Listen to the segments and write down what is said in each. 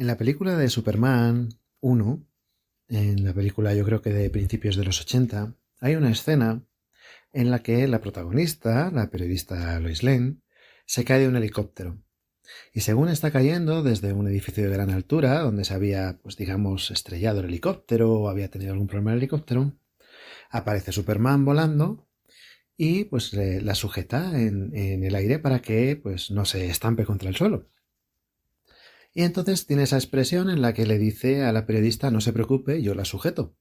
En la película de Superman 1, en la película yo creo que de principios de los 80, hay una escena en la que la protagonista, la periodista Lois Lane, se cae de un helicóptero. Y según está cayendo desde un edificio de gran altura, donde se había, pues digamos, estrellado el helicóptero o había tenido algún problema el helicóptero, aparece Superman volando y pues la sujeta en el aire para que pues no se estampe contra el suelo. Y entonces tiene esa expresión en la que le dice a la periodista: no se preocupe, yo la sujeto.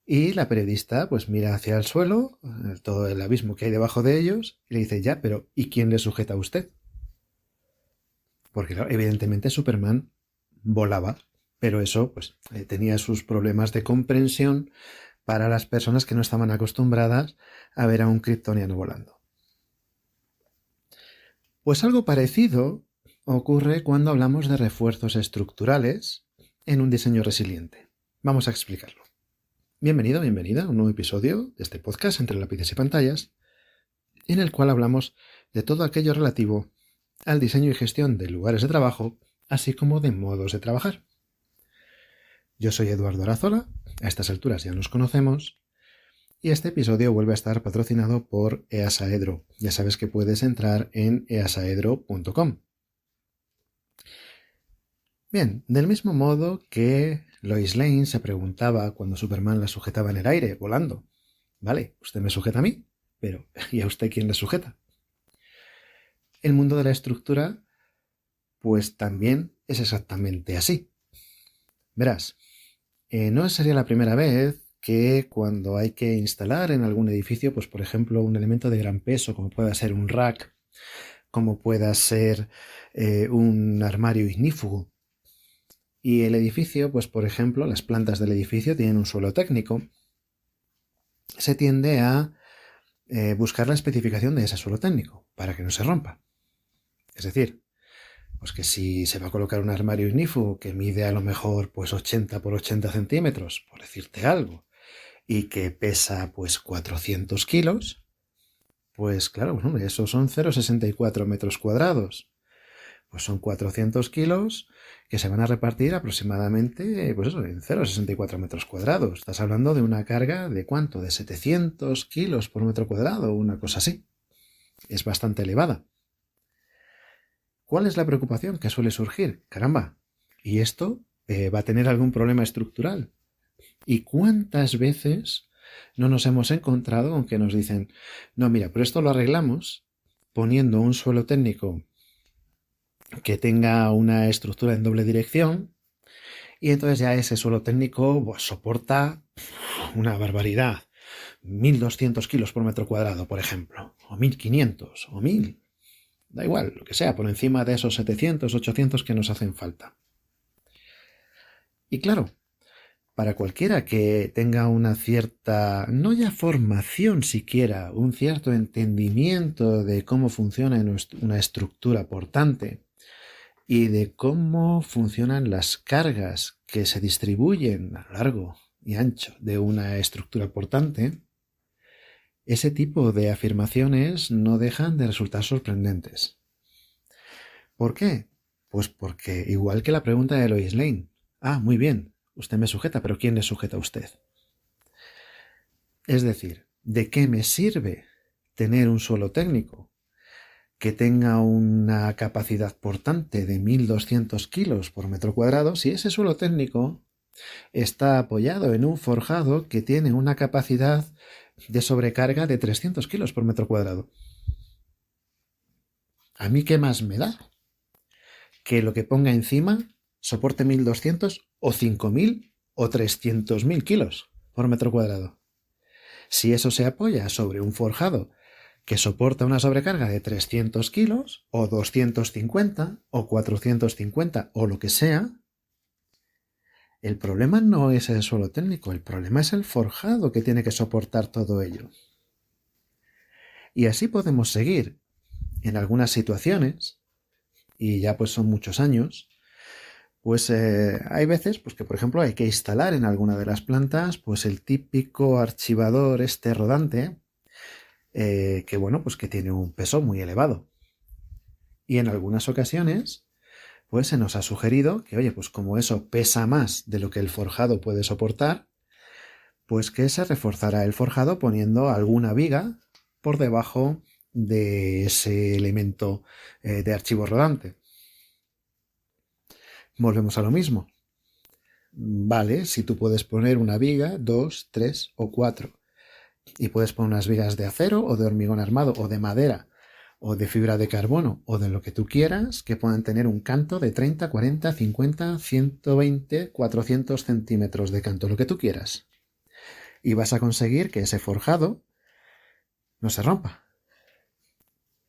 Y la periodista pues mira hacia el suelo, todo el abismo que hay debajo de ellos, y le dice: ya, pero ¿y quién le sujeta a usted? Porque claro, evidentemente Superman volaba, pero eso pues tenía sus problemas de comprensión para las personas que no estaban acostumbradas a ver a un kryptoniano volando. Pues algo parecido ocurre cuando hablamos de refuerzos estructurales en un diseño resiliente. Vamos a explicarlo. Bienvenido, bienvenida a un nuevo episodio de este podcast Entre lápices y pantallas, en el cual hablamos de todo aquello relativo al diseño y gestión de lugares de trabajo, así como de modos de trabajar. Yo soy Eduardo Arazola, a estas alturas ya nos conocemos, y este episodio vuelve a estar patrocinado por Easaedro. Ya sabes que puedes entrar en easaedro.com. Bien, del mismo modo que Lois Lane se preguntaba cuando Superman la sujetaba en el aire, volando: vale, usted me sujeta a mí, pero ¿y a usted quién le sujeta? El mundo de la estructura, pues también es exactamente así. Verás, no sería la primera vez que cuando hay que instalar en algún edificio, pues por ejemplo, un elemento de gran peso, como pueda ser un rack, como pueda ser un armario ignífugo, y el edificio, pues por ejemplo, las plantas del edificio tienen un suelo técnico, se tiende a buscar la especificación de ese suelo técnico para que no se rompa. Es decir, pues que si se va a colocar un armario ignífugo que mide a lo mejor pues 80 por 80 centímetros, por decirte algo, y que pesa pues 400 kilos, pues claro, bueno, eso son 0,64 metros cuadrados. Pues son 400 kilos que se van a repartir aproximadamente, pues eso, en 0,64 metros cuadrados. Estás hablando de una carga de ¿cuánto? De 700 kilos por metro cuadrado, una cosa así. Es bastante elevada. ¿Cuál es la preocupación que suele surgir? Caramba, ¿y esto va a tener algún problema estructural? ¿Y cuántas veces no nos hemos encontrado con que nos dicen: no, mira, pero esto lo arreglamos poniendo un suelo técnico que tenga una estructura en doble dirección, y entonces ya ese suelo técnico pues, soporta una barbaridad, 1.200 kilos por metro cuadrado, por ejemplo, o 1.500 o 1.000, da igual, lo que sea, por encima de esos 700, 800 que nos hacen falta. Y claro, para cualquiera que tenga una cierta, no ya formación siquiera, un cierto entendimiento de cómo funciona una estructura portante y de cómo funcionan las cargas que se distribuyen a lo largo y ancho de una estructura portante, ese tipo de afirmaciones no dejan de resultar sorprendentes. ¿Por qué? Pues porque, igual que la pregunta de Lois Lane: muy bien, usted me sujeta, pero ¿quién le sujeta a usted? Es decir, ¿de qué me sirve tener un suelo técnico que tenga una capacidad portante de 1.200 kilos por metro cuadrado si ese suelo técnico está apoyado en un forjado que tiene una capacidad de sobrecarga de 300 kilos por metro cuadrado? ¿A mí qué más me da que lo que ponga encima soporte 1.200 o 5.000 o 300.000 kilos por metro cuadrado? Si eso se apoya sobre un forjado que soporta una sobrecarga de 300 kilos o 250 o 450 o lo que sea, el problema no es el suelo técnico, el problema es el forjado que tiene que soportar todo ello. Y así podemos seguir. En algunas situaciones, y ya pues son muchos años, pues hay veces pues que por ejemplo hay que instalar en alguna de las plantas pues el típico archivador rodante, que bueno, pues que tiene un peso muy elevado. Y en algunas ocasiones pues se nos ha sugerido que, oye, pues como eso pesa más de lo que el forjado puede soportar, pues que se reforzará el forjado poniendo alguna viga por debajo de ese elemento de archivo rodante. Volvemos a lo mismo. Vale, si tú puedes poner una viga, 2, 3 o 4, y puedes poner unas vigas de acero o de hormigón armado o de madera o de fibra de carbono o de lo que tú quieras, que puedan tener un canto de 30, 40, 50, 120, 400 centímetros de canto, lo que tú quieras. Y vas a conseguir que ese forjado no se rompa.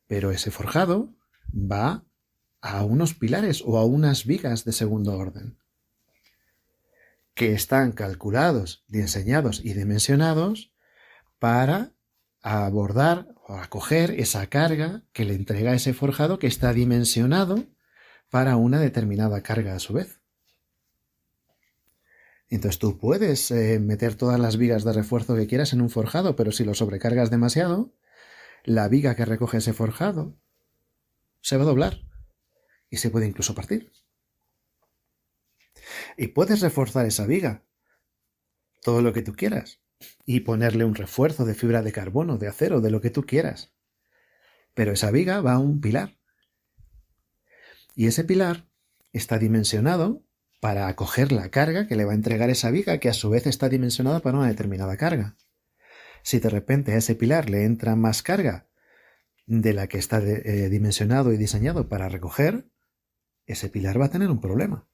Pero ese forjado va a unos pilares o a unas vigas de segundo orden, que están calculados, diseñados y dimensionados para abordar o acoger esa carga que le entrega ese forjado, que está dimensionado para una determinada carga a su vez. Entonces tú puedes meter todas las vigas de refuerzo que quieras en un forjado, pero si lo sobrecargas demasiado, la viga que recoge ese forjado se va a doblar y se puede incluso partir. Y puedes reforzar esa viga todo lo que tú quieras y ponerle un refuerzo de fibra de carbono, de acero, de lo que tú quieras. Pero esa viga va a un pilar. Y ese pilar está dimensionado para acoger la carga que le va a entregar esa viga, que a su vez está dimensionada para una determinada carga. Si de repente a ese pilar le entra más carga de la que está dimensionado y diseñado para recoger, ese pilar va a tener un problema.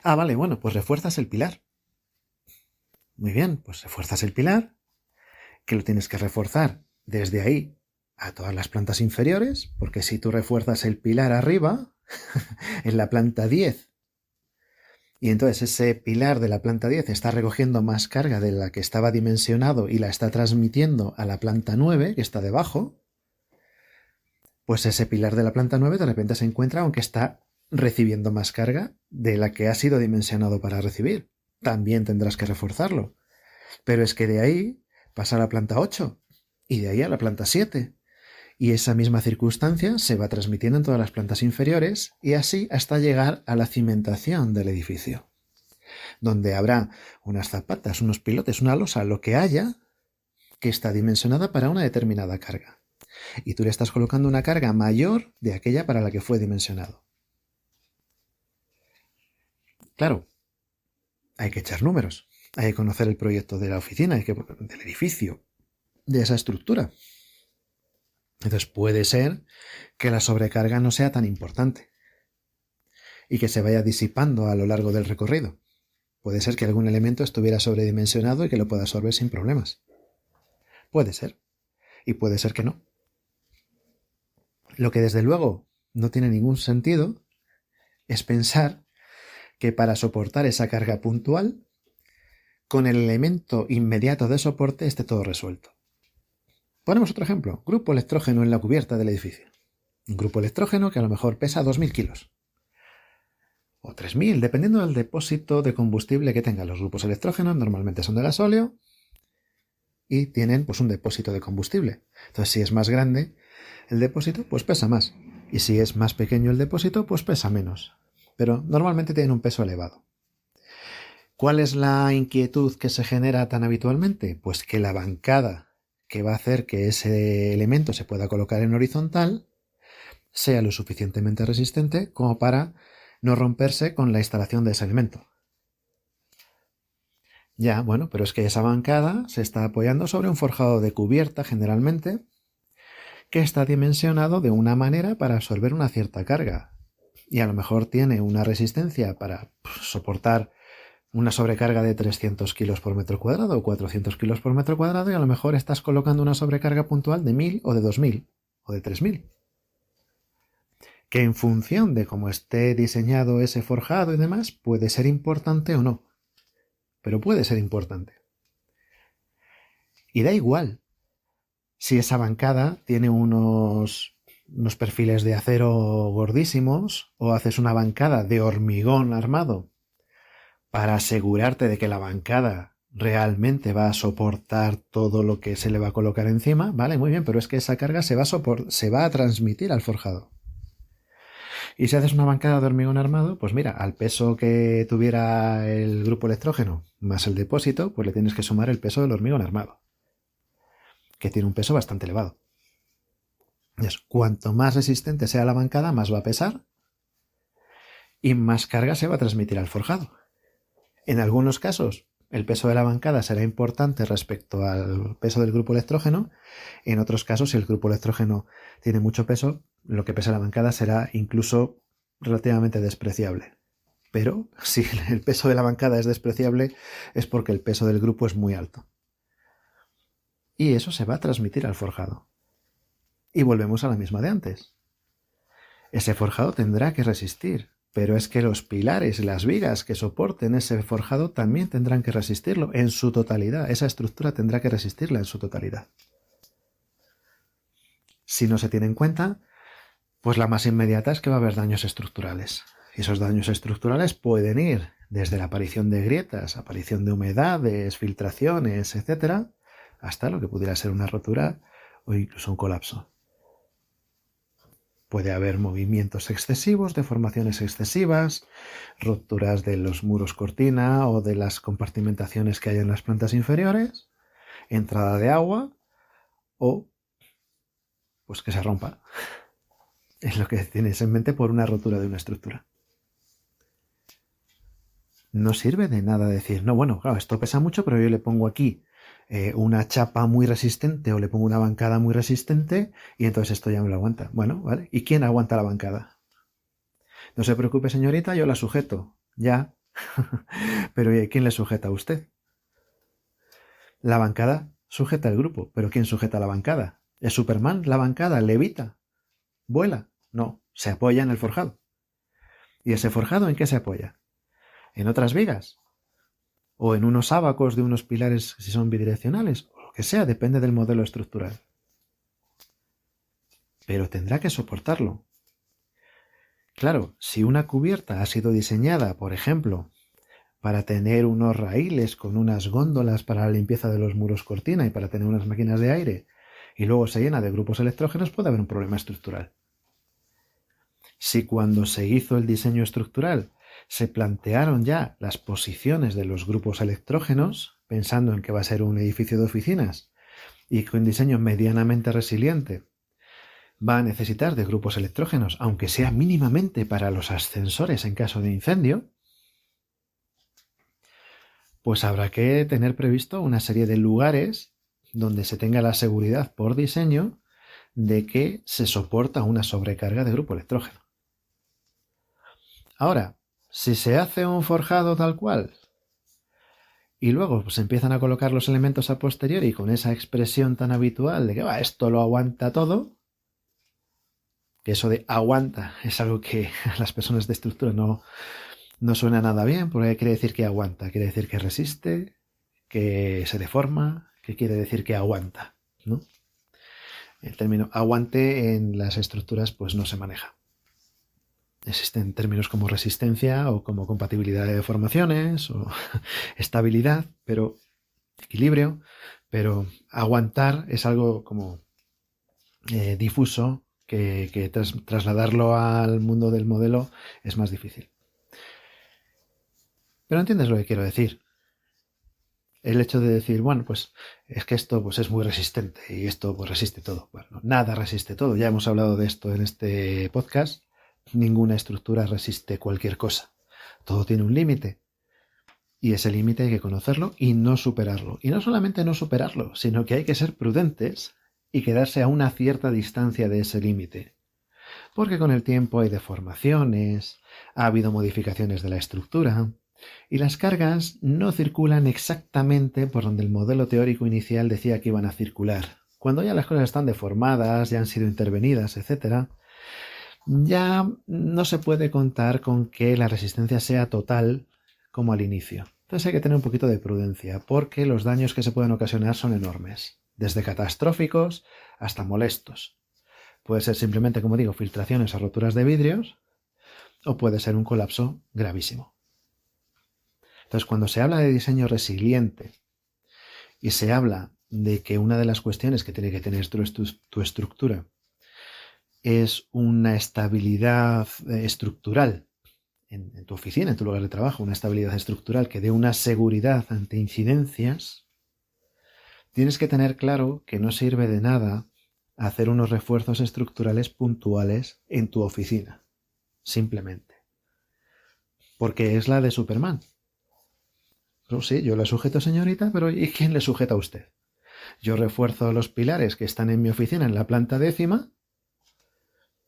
Ah, vale, bueno, pues refuerzas el pilar. Muy bien, pues refuerzas el pilar, que lo tienes que reforzar desde ahí a todas las plantas inferiores, porque si tú refuerzas el pilar arriba, en la planta 10, y entonces ese pilar de la planta 10 está recogiendo más carga de la que estaba dimensionado y la está transmitiendo a la planta 9, que está debajo, pues ese pilar de la planta 9 de repente se encuentra, aunque está recibiendo más carga de la que ha sido dimensionado para recibir. También tendrás que reforzarlo. Pero es que de ahí pasa a la planta 8 y de ahí a la planta 7. Y esa misma circunstancia se va transmitiendo en todas las plantas inferiores y así hasta llegar a la cimentación del edificio, donde habrá unas zapatas, unos pilotes, una losa, lo que haya, que está dimensionada para una determinada carga. Y tú le estás colocando una carga mayor de aquella para la que fue dimensionado. Claro, hay que echar números, hay que conocer el proyecto de la oficina, del edificio, de esa estructura. Entonces puede ser que la sobrecarga no sea tan importante y que se vaya disipando a lo largo del recorrido. Puede ser que algún elemento estuviera sobredimensionado y que lo pueda absorber sin problemas. Puede ser. Y puede ser que no. Lo que desde luego no tiene ningún sentido es pensar que para soportar esa carga puntual, con el elemento inmediato de soporte esté todo resuelto. Ponemos otro ejemplo. Grupo electrógeno en la cubierta del edificio. Un grupo electrógeno que a lo mejor pesa 2.000 kilos. O 3.000, dependiendo del depósito de combustible que tengan. Los grupos electrógenos normalmente son de gasóleo y tienen pues un depósito de combustible. Entonces, si es más grande el depósito, pues pesa más. Y si es más pequeño el depósito, pues pesa menos. Pero normalmente tienen un peso elevado. ¿Cuál es la inquietud que se genera tan habitualmente? Pues que la bancada que va a hacer que ese elemento se pueda colocar en horizontal sea lo suficientemente resistente como para no romperse con la instalación de ese elemento. Ya, bueno, pero es que esa bancada se está apoyando sobre un forjado de cubierta generalmente que está dimensionado de una manera para absorber una cierta carga y a lo mejor tiene una resistencia para soportar una sobrecarga de 300 kilos por metro cuadrado o 400 kilos por metro cuadrado y a lo mejor estás colocando una sobrecarga puntual de 1.000 o de 2.000 o de 3.000. Que en función de cómo esté diseñado ese forjado y demás puede ser importante o no. Pero puede ser importante. Y da igual si esa bancada tiene unos perfiles de acero gordísimos o haces una bancada de hormigón armado para asegurarte de que la bancada realmente va a soportar todo lo que se le va a colocar encima, vale, muy bien, pero es que esa carga se va a transmitir al forjado. Y si haces una bancada de hormigón armado, pues mira, al peso que tuviera el grupo electrógeno más el depósito, pues le tienes que sumar el peso del hormigón armado, que tiene un peso bastante elevado. Entonces, cuanto más resistente sea la bancada, más va a pesar y más carga se va a transmitir al forjado. En algunos casos, el peso de la bancada será importante respecto al peso del grupo electrógeno. En otros casos, si el grupo electrógeno tiene mucho peso, lo que pesa la bancada será incluso relativamente despreciable. Pero si el peso de la bancada es despreciable, es porque el peso del grupo es muy alto. Y eso se va a transmitir al forjado. Y volvemos a la misma de antes. Ese forjado tendrá que resistir, pero es que los pilares y las vigas que soporten ese forjado también tendrán que resistirlo en su totalidad. Esa estructura tendrá que resistirla en su totalidad. Si no se tiene en cuenta, pues la más inmediata es que va a haber daños estructurales. Y esos daños estructurales pueden ir desde la aparición de grietas, aparición de humedades, filtraciones, etcétera, hasta lo que pudiera ser una rotura o incluso un colapso. Puede haber movimientos excesivos, deformaciones excesivas, rupturas de los muros cortina o de las compartimentaciones que hay en las plantas inferiores, entrada de agua o pues que se rompa. Es lo que tienes en mente por una rotura de una estructura. No sirve de nada decir, no, bueno, claro, esto pesa mucho, pero yo le pongo aquí una chapa muy resistente o le pongo una bancada muy resistente y entonces esto ya me lo aguanta. Bueno, ¿vale? ¿Y quién aguanta la bancada? No se preocupe, señorita, yo la sujeto. Ya. Pero ¿quién le sujeta a usted? La bancada sujeta el grupo, pero ¿quién sujeta la bancada? ¿Es Superman? ¿La bancada levita? ¿Vuela? No, se apoya en el forjado. ¿Y ese forjado en qué se apoya? ¿En otras vigas? ¿O en unos ábacos de unos pilares si son bidireccionales? O lo que sea, depende del modelo estructural. Pero tendrá que soportarlo. Claro, si una cubierta ha sido diseñada, por ejemplo, para tener unos raíles con unas góndolas para la limpieza de los muros cortina y para tener unas máquinas de aire, y luego se llena de grupos electrógenos, puede haber un problema estructural. Si cuando se hizo el diseño estructural se plantearon ya las posiciones de los grupos electrógenos, pensando en que va a ser un edificio de oficinas y con diseño medianamente resiliente, va a necesitar de grupos electrógenos, aunque sea mínimamente para los ascensores en caso de incendio, pues habrá que tener previsto una serie de lugares donde se tenga la seguridad por diseño de que se soporta una sobrecarga de grupo electrógeno. Ahora, si se hace un forjado tal cual y luego pues empiezan a colocar los elementos a posteriori con esa expresión tan habitual de que esto lo aguanta todo, que eso de aguanta es algo que a las personas de estructura no suena nada bien, porque quiere decir que aguanta, quiere decir que resiste, que se deforma, que quiere decir que aguanta, ¿no? El término aguante en las estructuras pues no se maneja. Existen términos como resistencia o como compatibilidad de deformaciones o estabilidad, pero equilibrio, pero aguantar es algo como difuso que trasladarlo al mundo del modelo es más difícil. Pero entiendes lo que quiero decir. El hecho de decir, bueno, pues es que esto pues es muy resistente y esto pues resiste todo. Bueno, nada resiste todo. Ya hemos hablado de esto en este podcast. Ninguna estructura resiste cualquier cosa. Todo tiene un límite. Y ese límite hay que conocerlo y no superarlo. Y no solamente no superarlo, sino que hay que ser prudentes y quedarse a una cierta distancia de ese límite. Porque con el tiempo hay deformaciones, ha habido modificaciones de la estructura, y las cargas no circulan exactamente por donde el modelo teórico inicial decía que iban a circular. Cuando ya las cosas están deformadas, ya han sido intervenidas, etc., ya no se puede contar con que la resistencia sea total como al inicio. Entonces hay que tener un poquito de prudencia, porque los daños que se pueden ocasionar son enormes, desde catastróficos hasta molestos. Puede ser simplemente, como digo, filtraciones o roturas de vidrios, o puede ser un colapso gravísimo. Entonces, cuando se habla de diseño resiliente y se habla de que una de las cuestiones que tiene que tener tu estructura es una estabilidad estructural en tu oficina, en tu lugar de trabajo, una estabilidad estructural que dé una seguridad ante incidencias, tienes que tener claro que no sirve de nada hacer unos refuerzos estructurales puntuales en tu oficina, simplemente. Porque es la de Superman. No, sí, yo le sujeto, señorita, pero ¿y quién le sujeta a usted? Yo refuerzo los pilares que están en mi oficina en la planta 10ª.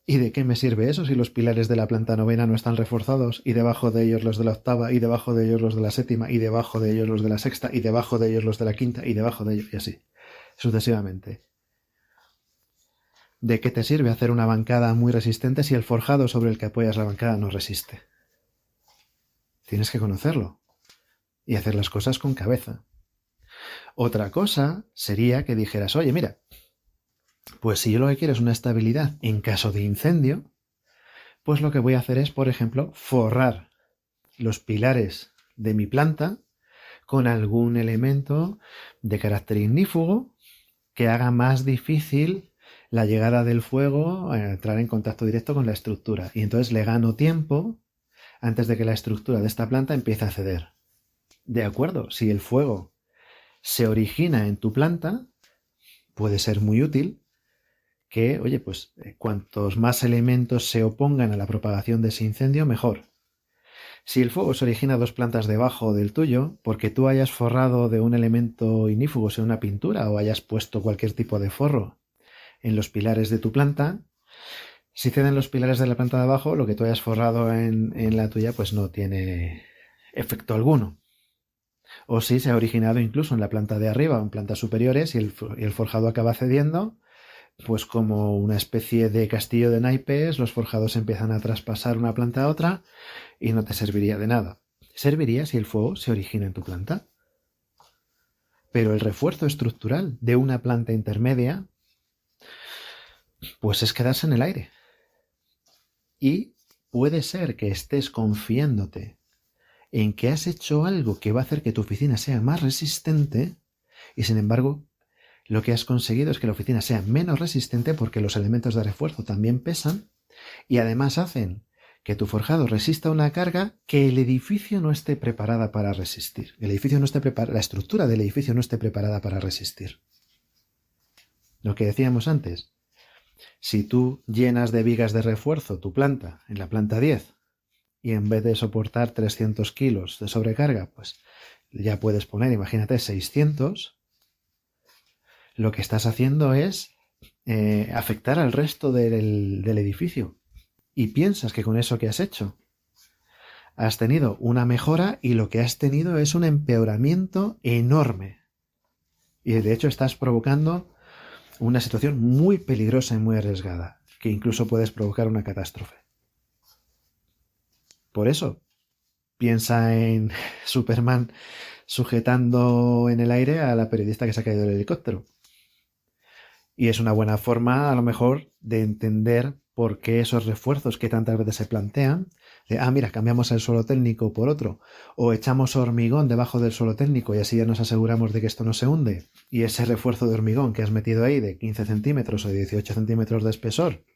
¿Y de qué me sirve eso si los pilares de la planta 9ª no están reforzados y debajo de ellos los de la 8ª y debajo de ellos los de la 7ª y debajo de ellos los de la 6ª y debajo de ellos los de la 5ª y debajo de ellos y así, sucesivamente? ¿De qué te sirve hacer una bancada muy resistente si el forjado sobre el que apoyas la bancada no resiste? Tienes que conocerlo y hacer las cosas con cabeza. Otra cosa sería que dijeras, oye, mira, pues si yo lo que quiero es una estabilidad en caso de incendio, pues lo que voy a hacer es, por ejemplo, forrar los pilares de mi planta con algún elemento de carácter ignífugo que haga más difícil la llegada del fuego a entrar en contacto directo con la estructura. Y entonces le gano tiempo antes de que la estructura de esta planta empiece a ceder. De acuerdo, si el fuego se origina en tu planta, puede ser muy útil que, oye, pues cuantos más elementos se opongan a la propagación de ese incendio, mejor. Si el fuego se origina 2 plantas debajo del tuyo, porque tú hayas forrado de un elemento ignífugo, sea una pintura, o hayas puesto cualquier tipo de forro en los pilares de tu planta, si ceden los pilares de la planta de abajo, lo que tú hayas forrado en la tuya, pues no tiene efecto alguno. O si se ha originado incluso en la planta de arriba o en plantas superiores y el forjado acaba cediendo, pues como una especie de castillo de naipes, los forjados empiezan a traspasar una planta a otra y no te serviría de nada. Serviría si el fuego se origina en tu planta. Pero el refuerzo estructural de una planta intermedia, pues es quedarse en el aire. Y puede ser que estés confiándote en que has hecho algo que va a hacer que tu oficina sea más resistente y sin embargo lo que has conseguido es que la oficina sea menos resistente porque los elementos de refuerzo también pesan y además hacen que tu forjado resista una carga que el edificio no esté preparada para resistir. La estructura del edificio no esté preparada para resistir. Lo que decíamos antes, si tú llenas de vigas de refuerzo tu planta en la planta 10 y en vez de soportar 300 kilos de sobrecarga, pues ya puedes poner, imagínate, 600, lo que estás haciendo es afectar al resto del edificio. Y piensas que con eso que has hecho has tenido una mejora y lo que has tenido es un empeoramiento enorme. Y de hecho estás provocando una situación muy peligrosa y muy arriesgada, que incluso puedes provocar una catástrofe. Por eso, piensa en Superman sujetando en el aire a la periodista que se ha caído del helicóptero. Y es una buena forma, a lo mejor, de entender por qué esos refuerzos que tantas veces se plantean, de, mira, cambiamos el suelo técnico por otro, o echamos hormigón debajo del suelo técnico y así ya nos aseguramos de que esto no se hunde, y ese refuerzo de hormigón que has metido ahí de 15 centímetros o 18 centímetros de espesor,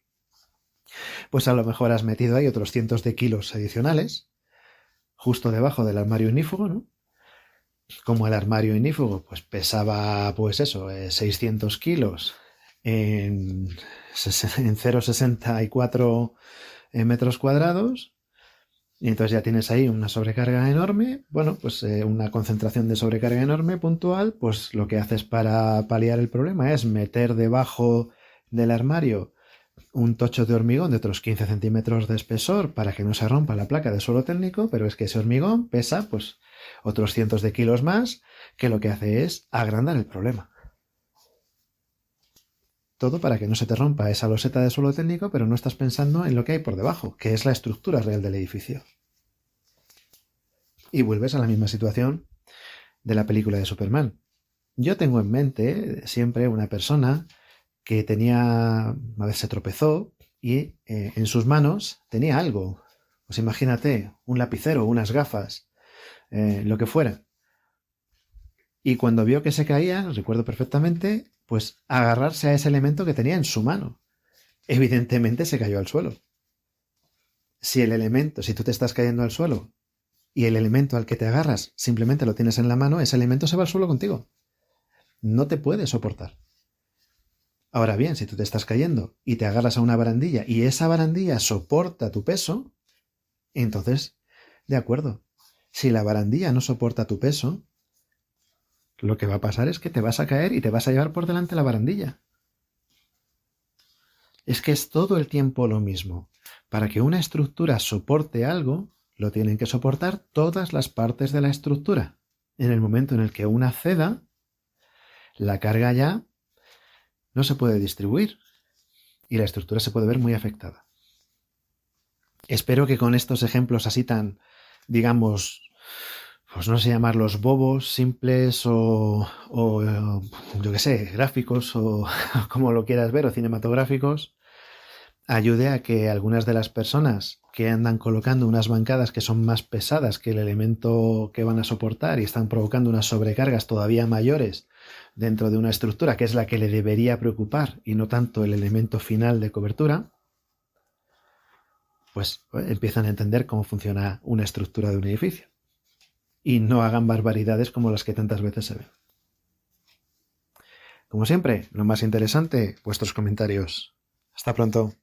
pues a lo mejor has metido ahí otros cientos de kilos adicionales, justo debajo del armario ignífugo, ¿no? Como el armario ignífugo pues pesaba, pues eso, 600 kilos en 0,64 metros cuadrados, y entonces ya tienes ahí una sobrecarga enorme. Bueno, pues una concentración de sobrecarga enorme puntual, pues lo que haces para paliar el problema es meter debajo del armario un tocho de hormigón de otros 15 centímetros de espesor para que no se rompa la placa de suelo técnico, pero es que ese hormigón pesa pues otros cientos de kilos más, que lo que hace es agrandar el problema. Todo para que no se te rompa esa loseta de suelo técnico, pero no estás pensando en lo que hay por debajo, que es la estructura real del edificio. Y vuelves a la misma situación de la película de Superman. Yo tengo en mente siempre una persona que a veces se tropezó y en sus manos tenía algo. Pues imagínate, un lapicero, unas gafas, lo que fuera. Y cuando vio que se caía, recuerdo perfectamente, pues agarrarse a ese elemento que tenía en su mano. evidentemente se cayó al suelo. Si tú te estás cayendo al suelo y el elemento al que te agarras simplemente lo tienes en la mano, ese elemento se va al suelo contigo. No te puede soportar. Ahora bien, si tú te estás cayendo y te agarras a una barandilla y esa barandilla soporta tu peso, entonces, de acuerdo. Si la barandilla no soporta tu peso, lo que va a pasar es que te vas a caer y te vas a llevar por delante la barandilla. Es que es todo el tiempo lo mismo. Para que una estructura soporte algo, lo tienen que soportar todas las partes de la estructura. En el momento en el que una ceda, la carga ya no se puede distribuir y la estructura se puede ver muy afectada. Espero que con estos ejemplos así tan, digamos, pues no sé llamarlos bobos, simples o yo qué sé, gráficos o como lo quieras ver, o cinematográficos, ayude a que algunas de las personas que andan colocando unas bancadas que son más pesadas que el elemento que van a soportar y están provocando unas sobrecargas todavía mayores dentro de una estructura que es la que le debería preocupar y no tanto el elemento final de cobertura, pues empiezan a entender cómo funciona una estructura de un edificio y no hagan barbaridades como las que tantas veces se ven. Como siempre, lo más interesante, vuestros comentarios. Hasta pronto.